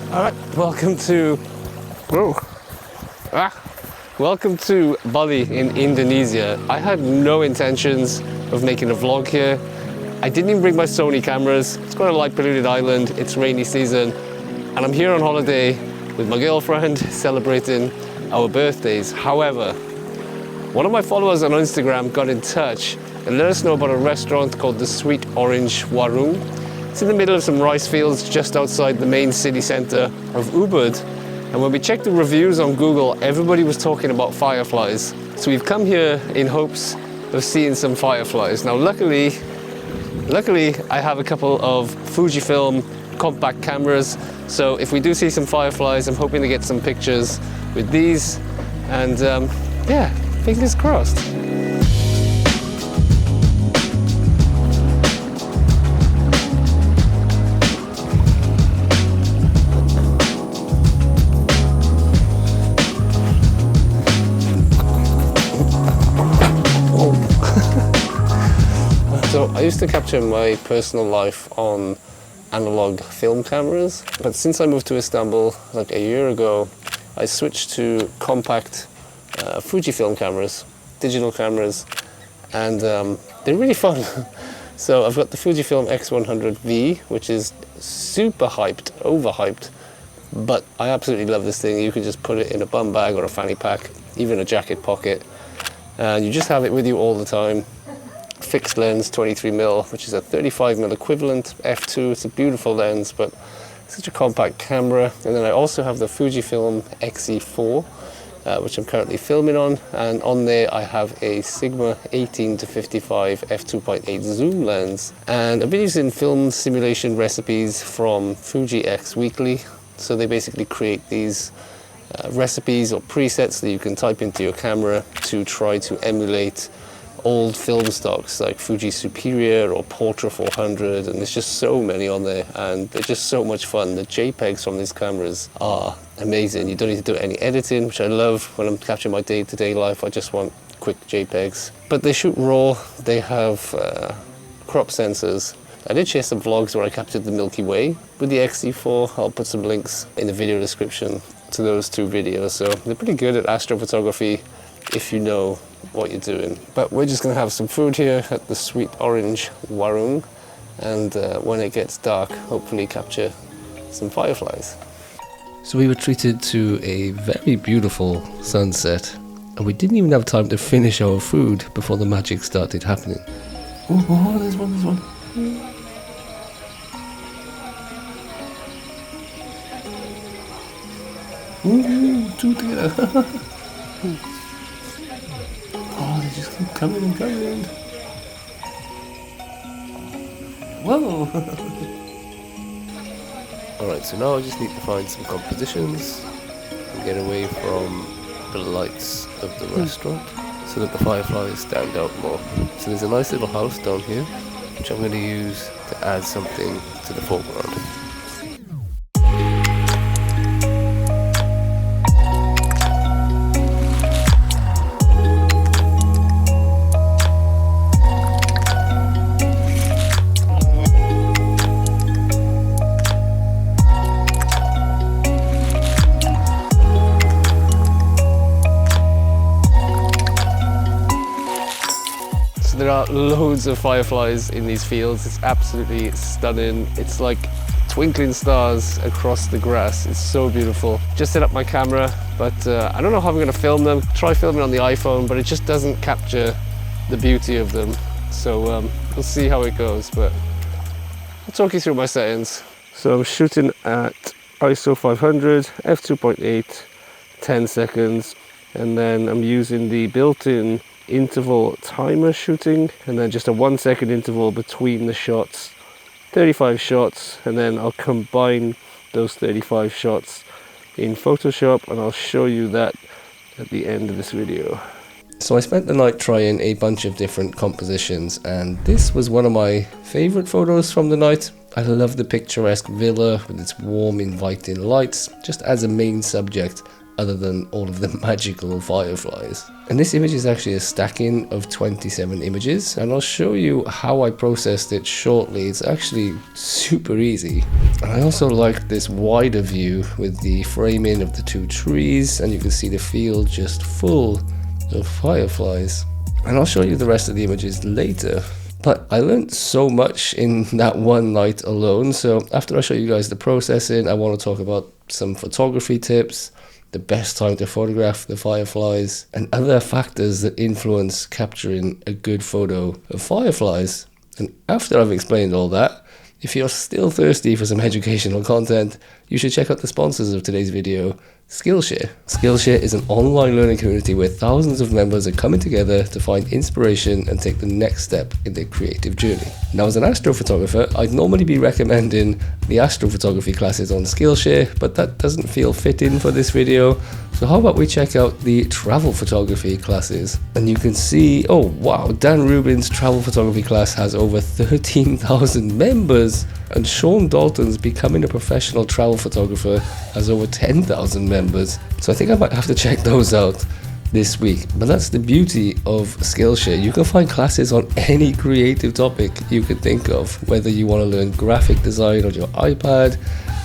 Alright, welcome to Bali in Indonesia. I had no intentions of making a vlog here. I didn't even bring my Sony cameras. It's quite a light polluted island, it's rainy season, and I'm here on holiday with my girlfriend celebrating our birthdays. However, one of my followers on Instagram got in touch and let us know about a restaurant called the Sweet Orange Warung. It's in the middle of some rice fields just outside the main city center of Ubud. And when we checked the reviews on Google, everybody was talking about fireflies. So we've come here in hopes of seeing some fireflies. Now luckily I have a couple of Fujifilm compact cameras. So if we do see some fireflies, I'm hoping to get some pictures with these. And yeah, fingers crossed. So I used to capture my personal life on analog film cameras, but since I moved to Istanbul like a year ago, I switched to compact Fujifilm cameras, digital cameras, and they're really fun. So I've got the Fujifilm X100V, which is super hyped, overhyped, but I absolutely love this thing. You can just put it in a bum bag or a fanny pack, even a jacket pocket, and you just have it with you all the time. Fixed lens 23mm, which is a 35mm equivalent f2. It's a beautiful lens, but such a compact camera. And then I also have the Fujifilm X-E4, which I'm currently filming on, and on there I have a Sigma 18-55 f2.8 zoom lens. And I've been using film simulation recipes from Fuji X Weekly. So they basically create these recipes or presets that you can type into your camera to try to emulate old film stocks like Fuji Superior or Portra 400, and there's just so many on there, and they're just so much fun. The JPEGs from these cameras are amazing. You don't need to do any editing, which I love when I'm capturing my day-to-day life. I just want quick JPEGs. But they shoot RAW, they have crop sensors. I did share some vlogs where I captured the Milky Way with the X-E4. I'll put some links in the video description to those two videos. So they're pretty good at astrophotography if you know what you're doing. But we're just gonna have some food here at the Sweet Orange Warung, and when it gets dark, hopefully capture some fireflies. So we were treated to a very beautiful sunset, and we didn't even have time to finish our food before the magic started happening. Oh, there's one. Ooh, two together. Oh, they just keep coming and coming. Whoa! Alright, so now I just need to find some compositions and get away from the lights of the restaurant so that the fireflies stand out more. So there's a nice little house down here, which I'm going to use to add something to the foreground. There are loads of fireflies in these fields. It's absolutely stunning. It's like twinkling stars across the grass. It's so beautiful. Just set up my camera, but I don't know how I'm going to film them. Try filming on the iPhone, but it just doesn't capture the beauty of them. So we'll see how it goes, but I'll talk you through my settings. So I'm shooting at ISO 500, f2.8, 10 seconds, and then I'm using the built-in interval timer shooting, and then just a 1 second interval between the shots, 35 shots, and then I'll combine those 35 shots in Photoshop, and I'll show you that at the end of this video. So I spent the night trying a bunch of different compositions, and this was one of my favorite photos from the night. I love the picturesque villa with its warm, inviting lights, just as a main subject. other than all of the magical fireflies. And this image is actually a stacking of 27 images, and I'll show you how I processed it shortly. It's actually super easy. And I also like this wider view with the framing of the two trees, and you can see the field just full of fireflies. And I'll show you the rest of the images later. But I learned so much in that one night alone, so after I show you guys the processing, I want to talk about some photography tips, the best time to photograph the fireflies, and other factors that influence capturing a good photo of fireflies. And after I've explained all that, if you're still thirsty for some educational content, you should check out the sponsors of today's video, Skillshare. Skillshare is an online learning community where thousands of members are coming together to find inspiration and take the next step in their creative journey. Now, as an astrophotographer, I'd normally be recommending the astrophotography classes on Skillshare, but that doesn't feel fitting for this video. So how about we check out the travel photography classes? And you can see, oh wow, Dan Rubin's travel photography class has over 13,000 members. And Sean Dalton's Becoming a Professional Travel Photographer has over 10,000 members. So I think I might have to check those out this week. But that's the beauty of Skillshare. You can find classes on any creative topic you can think of, whether you want to learn graphic design on your iPad,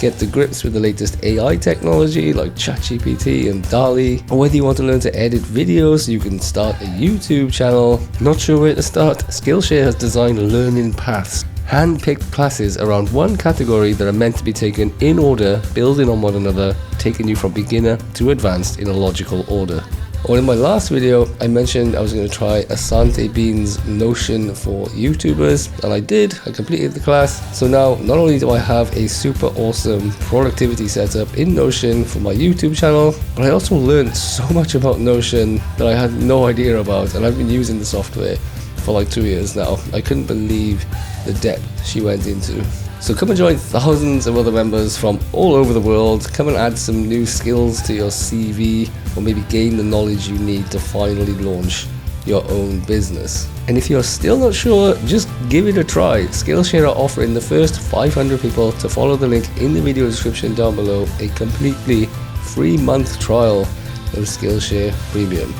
get to grips with the latest AI technology like ChatGPT and DALL-E, or whether you want to learn to edit videos, you can start a YouTube channel. Not sure where to start? Skillshare has designed learning paths, hand-picked classes around one category that are meant to be taken in order, building on one another, taking you from beginner to advanced in a logical order. Or in my last video, I mentioned I was going to try Asante Bean's Notion for YouTubers, and I did. I completed the class. So now, not only do I have a super awesome productivity setup in Notion for my YouTube channel, but I also learned so much about Notion that I had no idea about, and I've been using the software for like 2 years now. I couldn't believe the depth she went into. So come and join thousands of other members from all over the world. Come and add some new skills to your CV, or maybe gain the knowledge you need to finally launch your own business. And if you're still not sure, just give it a try. Skillshare are offering the first 500 people to follow the link in the video description down below a completely free month trial of Skillshare Premium.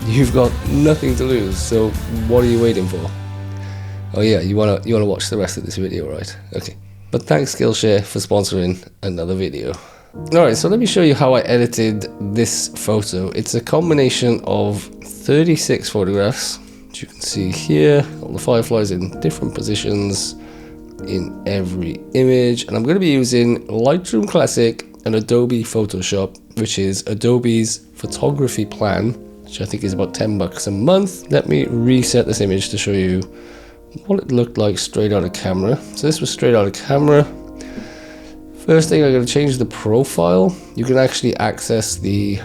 You've got nothing to lose, so what are you waiting for? Oh yeah, you wanna watch the rest of this video, right? Okay. But thanks Skillshare for sponsoring another video. Alright, so let me show you how I edited this photo. It's a combination of 36 photographs, which you can see here, all the fireflies in different positions in every image. And I'm going to be using Lightroom Classic and Adobe Photoshop, which is Adobe's photography plan, which I think is about $10 a month. Let me reset this image to show you what it looked like straight out of camera. So this was straight out of camera. First thing, I'm going to change the profile. You can actually access the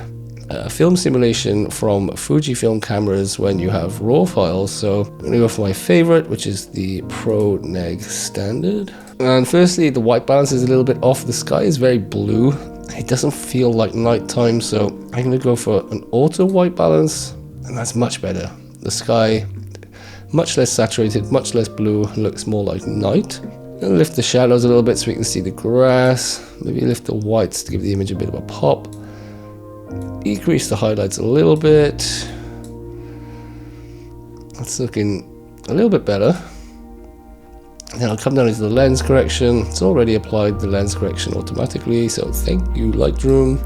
film simulation from Fujifilm cameras when you have RAW files. So I'm going to go for my favorite, which is the Pro Neg Standard. And firstly, the white balance is a little bit off. The sky is very blue. It doesn't feel like nighttime, so I'm going to go for an auto white balance, and that's much better. The sky, much less saturated, much less blue, looks more like night. And lift the shadows a little bit so we can see the grass. Maybe lift the whites to give the image a bit of a pop. Decrease the highlights a little bit. That's looking a little bit better. Then I'll come down into the lens correction. It's already applied the lens correction automatically, so thank you Lightroom.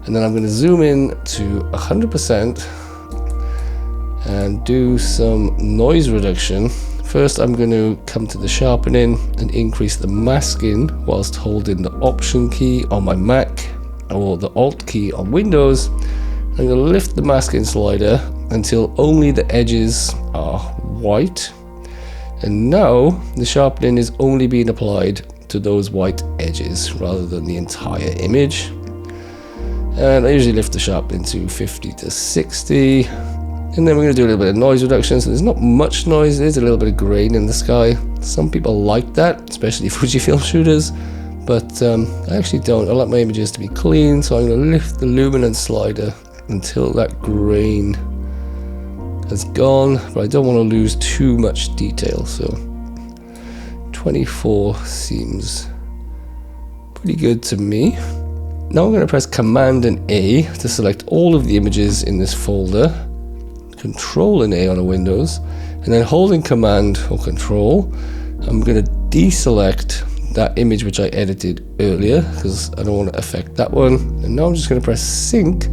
And then I'm going to zoom in to 100% and do some noise reduction. First, I'm going to come to the sharpening and increase the masking whilst holding the Option key on my Mac or the Alt key on Windows. I'm going to lift the masking slider until only the edges are white. And now the sharpening is only being applied to those white edges rather than the entire image. And I usually lift the sharpening to 50 to 60. And then we're going to do a little bit of noise reduction. So there's not much noise, there's a little bit of grain in the sky. Some people like that, especially Fujifilm shooters, but I actually don't. I like my images to be clean, so I'm going to lift the luminance slider until that grain has gone, but I don't want to lose too much detail. So 24 seems pretty good to me. Now I'm going to press Command and A to select all of the images in this folder, Control and A on a Windows, and then holding Command or Control, I'm going to deselect that image which I edited earlier because I don't want to affect that one. And now I'm just going to press Sync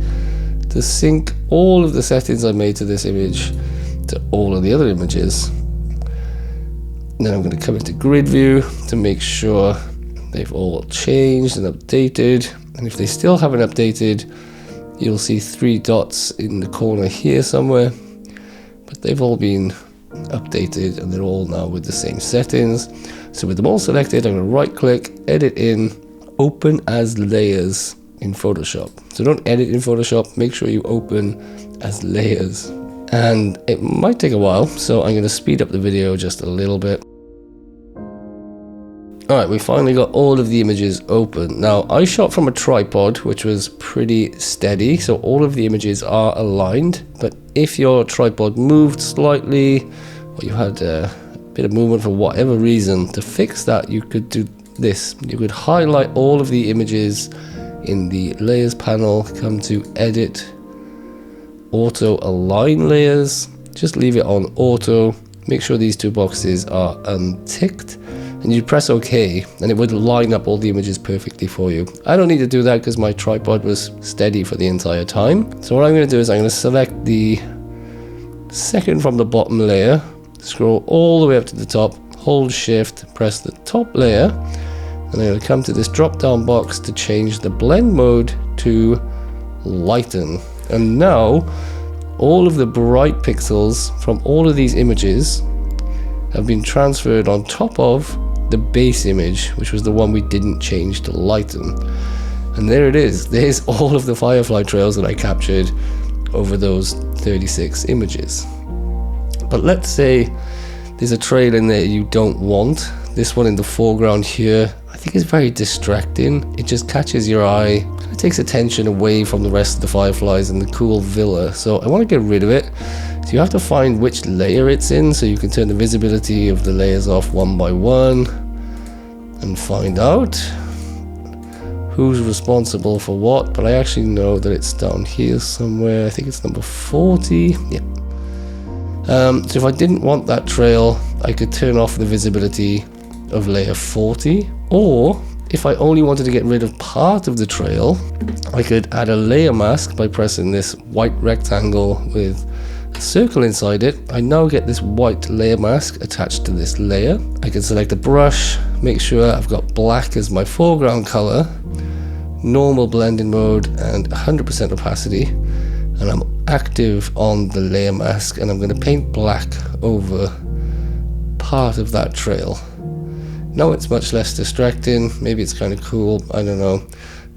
to sync all of the settings I made to this image to all of the other images. Then I'm going to come into Grid View to make sure they've all changed and updated. And if they still haven't updated, you'll see 3 dots in the corner here somewhere. But they've all been updated and they're all now with the same settings. So with them all selected, I'm going to right click, edit in, open as layers in Photoshop. So don't edit in Photoshop, make sure you open as layers. And it might take a while, so I'm going to speed up the video just a little bit. Alright, we finally got all of the images open. Now, I shot from a tripod, which was pretty steady, so all of the images are aligned. But if your tripod moved slightly, or you had a bit of movement for whatever reason, to fix that, you could do this. You could highlight all of the images in the Layers panel, come to Edit, Auto Align Layers, just leave it on Auto, make sure these 2 boxes are unticked, and you press OK, and it would line up all the images perfectly for you. I don't need to do that because my tripod was steady for the entire time. So what I'm going to do is I'm going to select the second from the bottom layer, scroll all the way up to the top, hold Shift, press the top layer, and I'm going to come to this drop down box to change the blend mode to lighten. And now all of the bright pixels from all of these images have been transferred on top of the base image, which was the one we didn't change to lighten. And there it is. There's all of the firefly trails that I captured over those 36 images. But let's say there's a trail in there you don't want. This one in the foreground here, I think is very distracting. It just catches your eye. It takes attention away from the rest of the fireflies and the cool villa. So I want to get rid of it. So you have to find which layer it's in, so you can turn the visibility of the layers off one by one and find out who's responsible for what. But I actually know that it's down here somewhere. I think it's number 40. Yeah. So if I didn't want that trail, I could turn off the visibility of layer 40, or if I only wanted to get rid of part of the trail, I could add a layer mask by pressing this white rectangle with a circle inside it. I now get this white layer mask attached to this layer. I can select a brush, make sure I've got black as my foreground color, normal blending mode and 100% opacity, and I'm active on the layer mask, and I'm going to paint black over part of that trail. Now it's much less distracting. Maybe it's kind of cool, I don't know.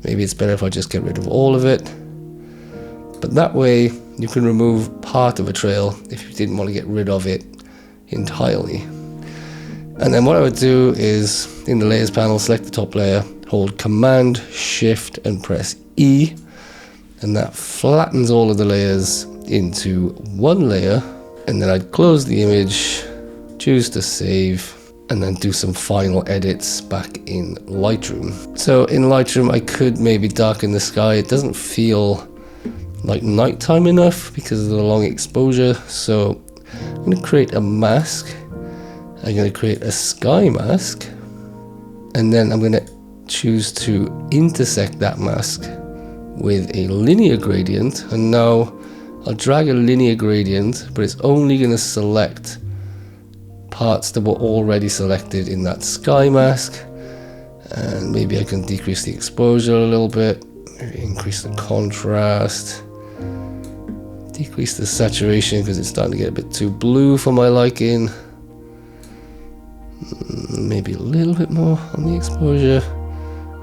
Maybe it's better if I just get rid of all of it. But that way you can remove part of a trail if you didn't want to get rid of it entirely. And then what I would do is, in the layers panel, select the top layer, hold Command, Shift and press E, and that flattens all of the layers into one layer. And then I'd close the image, choose to save, and then do some final edits back in Lightroom. So in Lightroom, I could maybe darken the sky. It doesn't feel like nighttime enough because of the long exposure. So I'm going to create a mask. I'm going to create a sky mask, and then I'm going to choose to intersect that mask with a linear gradient. And now I'll drag a linear gradient, but it's only going to select parts that were already selected in that sky mask. And maybe I can decrease the exposure a little bit, maybe increase the contrast, decrease the saturation because it's starting to get a bit too blue for my liking. Maybe a little bit more on the exposure,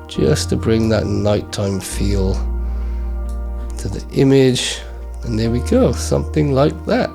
just to bring that nighttime feel to the image. And there we go, something like that.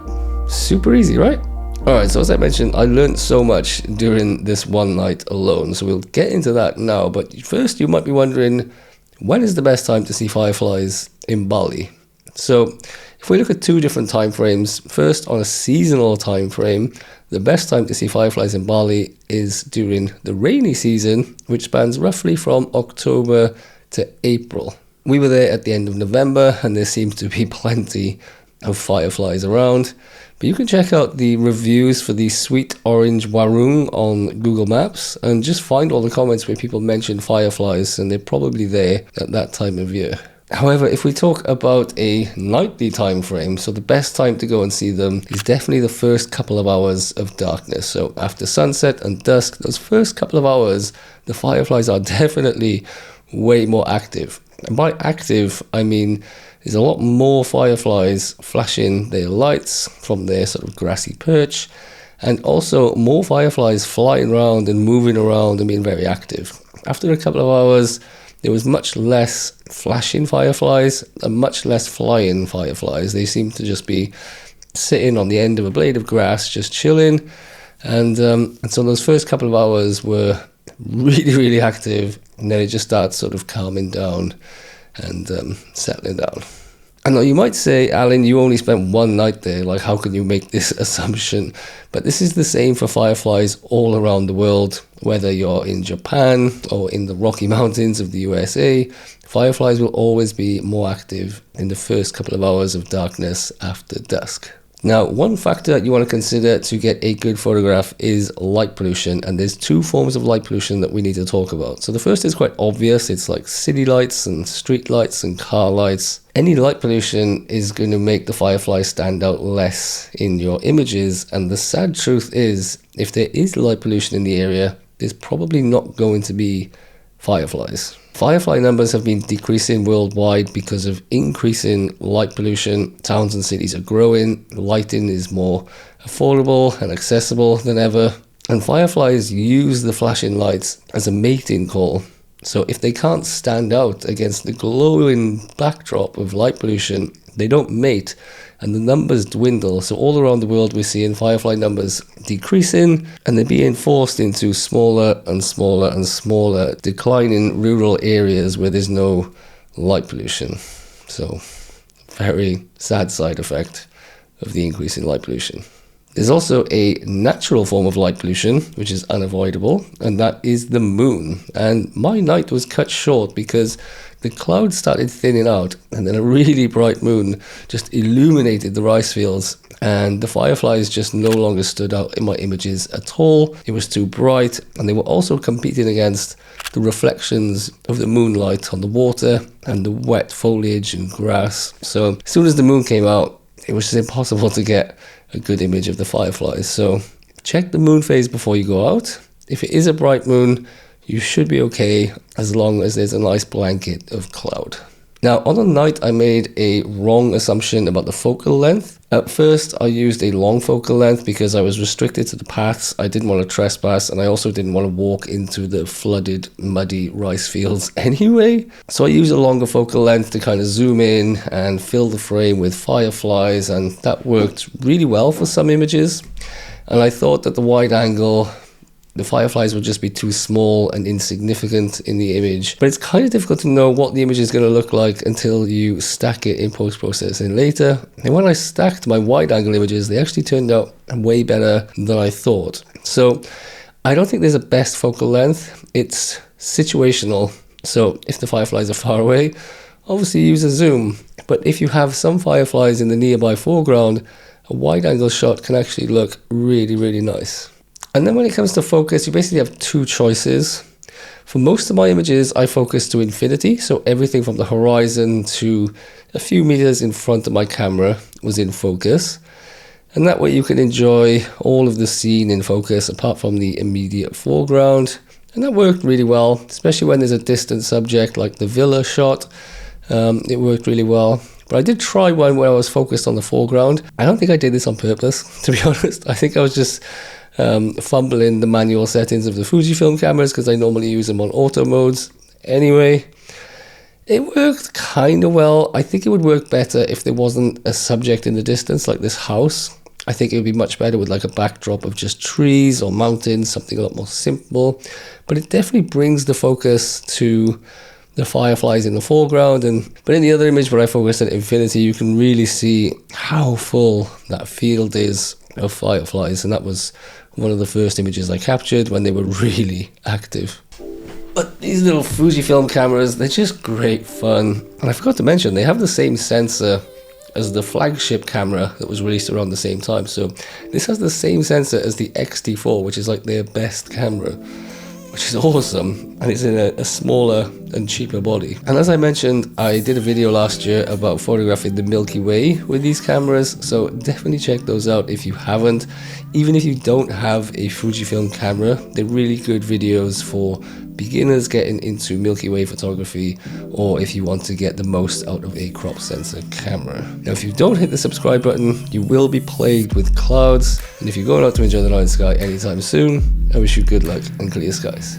Super easy, right? Alright, so as I mentioned, I learned so much during this one night alone, so we'll get into that now. But first, you might be wondering, when is the best time to see fireflies in Bali? So if we look at two different time frames, first on a seasonal time frame, the best time to see fireflies in Bali is during the rainy season, which spans roughly from October to April. We were there at the end of November, and there seemed to be plenty of fireflies around. But you can check out the reviews for the sweet orange warung on Google Maps and just find all the comments where people mention fireflies, and they're probably there at that time of year. However, if we talk about a nightly time frame, so the best time to go and see them is definitely the first couple of hours of darkness. So after sunset and dusk, those first couple of hours, the fireflies are definitely way more active. And by active, I mean there's a lot more fireflies flashing their lights from their sort of grassy perch, and also more fireflies flying around and moving around and being very active. After a couple of hours, there was much less flashing fireflies and much less flying fireflies. They seemed to just be sitting on the end of a blade of grass, just chilling. And so those first couple of hours were really, really active, and then it just starts sort of calming down and settling down. I know you might say, Alan, you only spent one night there, like how can you make this assumption? But this is the same for fireflies all around the world. Whether you're in Japan or in the Rocky Mountains of the USA, fireflies will always be more active in the first couple of hours of darkness after dusk. Now, one factor you want to consider to get a good photograph is light pollution, and there's two forms of light pollution that we need to talk about. So the first is quite obvious. It's like city lights and street lights and car lights. Any light pollution is going to make the firefly stand out less in your images, and the sad truth is, if there is light pollution in the area, there's probably not going to be fireflies. Firefly numbers have been decreasing worldwide because of increasing light pollution. Towns and cities are growing, lighting is more affordable and accessible than ever, and fireflies use the flashing lights as a mating call. So if they can't stand out against the glowing backdrop of light pollution, they don't mate, and the numbers dwindle. So all around the world we're seeing firefly numbers decreasing, and they're being forced into smaller and smaller and smaller, declining rural areas where there's no light pollution. So very sad side effect of the increase in light pollution. There's also a natural form of light pollution, which is unavoidable, and that is the moon. And my night was cut short because the clouds started thinning out, and then a really bright moon just illuminated the rice fields, and the fireflies just no longer stood out in my images at all. It was too bright, and they were also competing against the reflections of the moonlight on the water and the wet foliage and grass. So as soon as the moon came out, it was just impossible to get a good image of the fireflies. So check the moon phase before you go out. If it is a bright moon, you should be okay as long as there's a nice blanket of cloud. Now, on the night, I made a wrong assumption about the focal length. At first, I used a long focal length because I was restricted to the paths. I didn't want to trespass, and I also didn't want to walk into the flooded, muddy rice fields anyway. So I used a longer focal length to kind of zoom in and fill the frame with fireflies, and that worked really well for some images. And I thought that the wide angle, the fireflies would just be too small and insignificant in the image. But it's kind of difficult to know what the image is going to look like until you stack it in post-processing later. And when I stacked my wide-angle images, they actually turned out way better than I thought. So I don't think there's a best focal length. It's situational. So if the fireflies are far away, obviously use a zoom. But if you have some fireflies in the nearby foreground, a wide-angle shot can actually look really, really nice. And then when it comes to focus, you basically have two choices. For most of my images, I focus to infinity, so everything from the horizon to a few meters in front of my camera was in focus. And that way you can enjoy all of the scene in focus apart from the immediate foreground. And that worked really well, especially when there's a distant subject like the villa shot. It worked really well. But I did try one where I was focused on the foreground. I don't think I did this on purpose, to be honest. I think I was just fumbling the manual settings of the Fujifilm cameras because I normally use them on auto modes. Anyway, it worked kind of well. I think it would work better if there wasn't a subject in the distance like this house. I think it would be much better with like a backdrop of just trees or mountains, something a lot more simple. But it definitely brings the focus to the fireflies in the foreground. But in the other image where I focused at infinity, you can really see how full that field is of fireflies, and that was one of the first images I captured when they were really active. But these little Fujifilm cameras, they're just great fun. And I forgot to mention, they have the same sensor as the flagship camera that was released around the same time. So this has the same sensor as the X-T4, which is like their best camera, which is awesome. And it's in a smaller and cheaper body. And as I mentioned, I did a video last year about photographing the Milky Way with these cameras, so definitely check those out if you haven't. Even if you don't have a Fujifilm camera, they're really good videos for beginners getting into Milky Way photography, or if you want to get the most out of a crop sensor camera. Now, if you don't hit the subscribe button, you will be plagued with clouds, and if you're going out to enjoy the night sky anytime soon, I wish you good luck and clear skies.